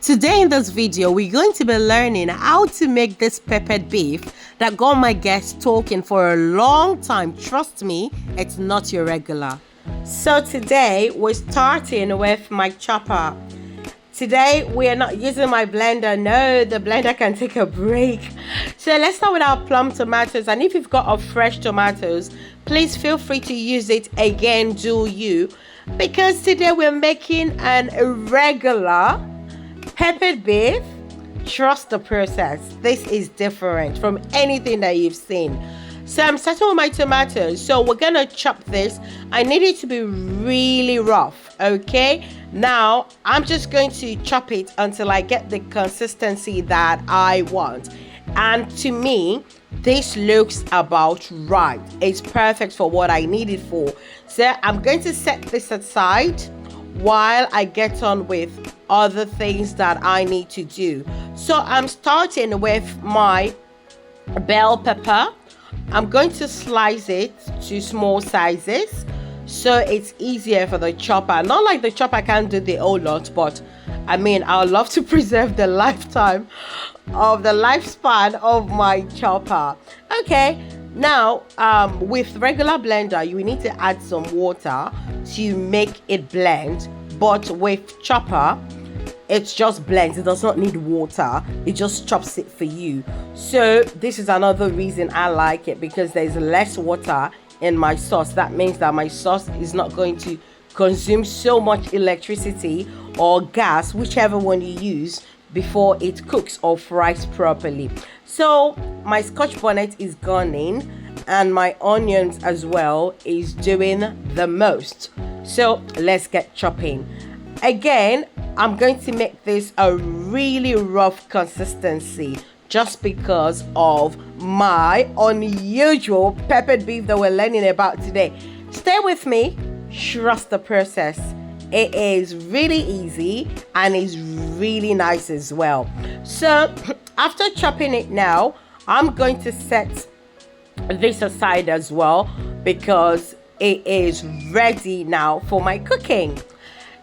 Today in this video, we're going to be learning how to make this peppered beef that got my guests talking for a long time. Trust me, it's not your regular. So today, we're starting with my chopper. Today, we are not using my blender. No, the blender can take a break. So let's start with our plum tomatoes. And if you've got a fresh tomatoes, please feel free to use it again, do you? Because today we're making an irregular peppered beef. Trust the process. This is different from anything that you've seen. So I'm starting with my tomatoes. So we're gonna chop this. I need it to be really rough. Okay, now I'm just going to chop it until I get the consistency that I want. And to me, this looks about right. It's perfect for what I need it for. So I'm going to set this aside while I get on with other things that I need to do. So I'm starting with my bell pepper. I'm going to slice it to small sizes so it's easier for the chopper. Not like the chopper can't do the whole lot, but I mean, I would love to preserve the lifespan of my chopper. Okay, now with regular blender, you need to add some water to make it blend, but with chopper, it just blends. It does not need water. It just chops it for you. So this is another reason I like it, because there's less water in my sauce. That means that my sauce is not going to consume so much electricity or gas, whichever one you use, before it cooks or fries properly. So my scotch bonnet is gone in, and my onions as well is doing the most. So let's get chopping. Again, I'm going to make this a really rough consistency just because of my unusual peppered beef that we're learning about today. Stay with me, trust the process. It is really easy and is really nice as well. So after chopping it now, I'm going to set this aside as well because it is ready now for my cooking.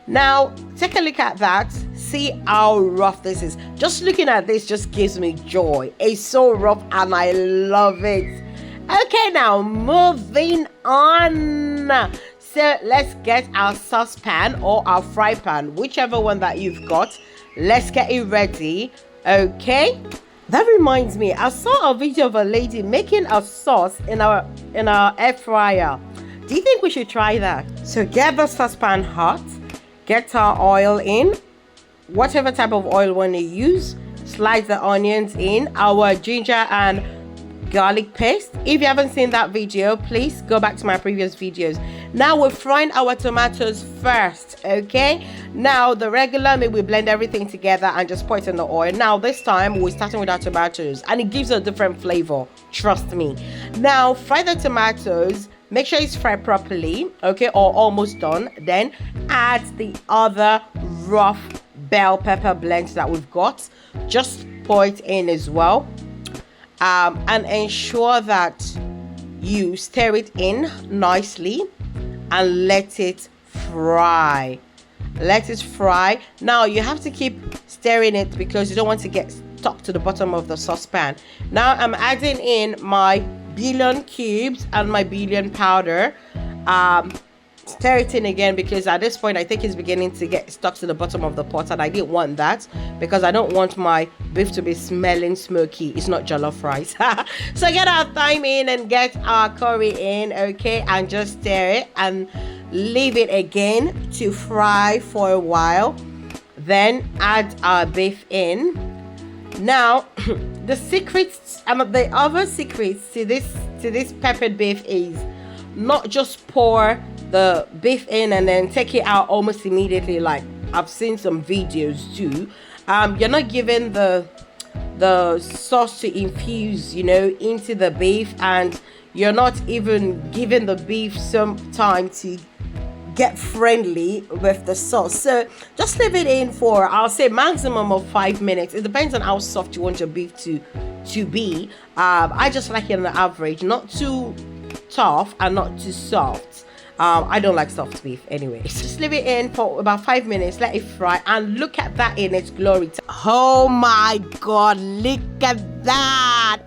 Now take a look at that. See how rough this is. Just looking at this just gives me joy. It's so rough and I love it. Okay, now moving on. So let's get our saucepan or our fry pan, whichever one that you've got. Let's get it ready. Okay, that reminds me, I saw a video of a lady making a sauce in our air fryer. Do you think we should try that? So get the saucepan hot, get our oil in, whatever type of oil you want to use. Slice the onions in, our ginger and garlic paste. If you haven't seen that video, please go back to my previous videos. Now we're frying our tomatoes first. Okay, now the regular me, we blend everything together and just pour it in the oil. Now this time we're starting with our tomatoes and it gives a different flavor, trust me. Now fry the tomatoes, make sure it's fried properly, okay, or almost done. Then add the other rough bell pepper blends that we've got. Just pour it in as well, and ensure that you stir it in nicely and let it fry. Let it fry. Now you have to keep stirring it because you don't want to get stuck to the bottom of the saucepan. Now I'm adding in my bouillon cubes and my bouillon powder. Stir it in again because at this point I think it's beginning to get stuck to the bottom of the pot, and I didn't want that because I don't want my beef to be smelling smoky. It's not jollof rice. So get our thyme in and get our curry in, okay, and just stir it and leave it again to fry for a while. Then add our beef in. Now the secrets, the other secrets to this peppered beef is not just pour the beef in and then take it out almost immediately like I've seen some videos do. You're not giving the sauce to infuse, into the beef, and you're not even giving the beef some time to get friendly with the sauce. So just leave it in for, I'll say, maximum of 5 minutes. It depends on how soft you want your beef to be. I just like it on the average, not too tough and not too soft. I don't like soft beef anyway. Just leave it in for about 5 minutes, let it fry, and look at that in its glory. Oh my god, look at that.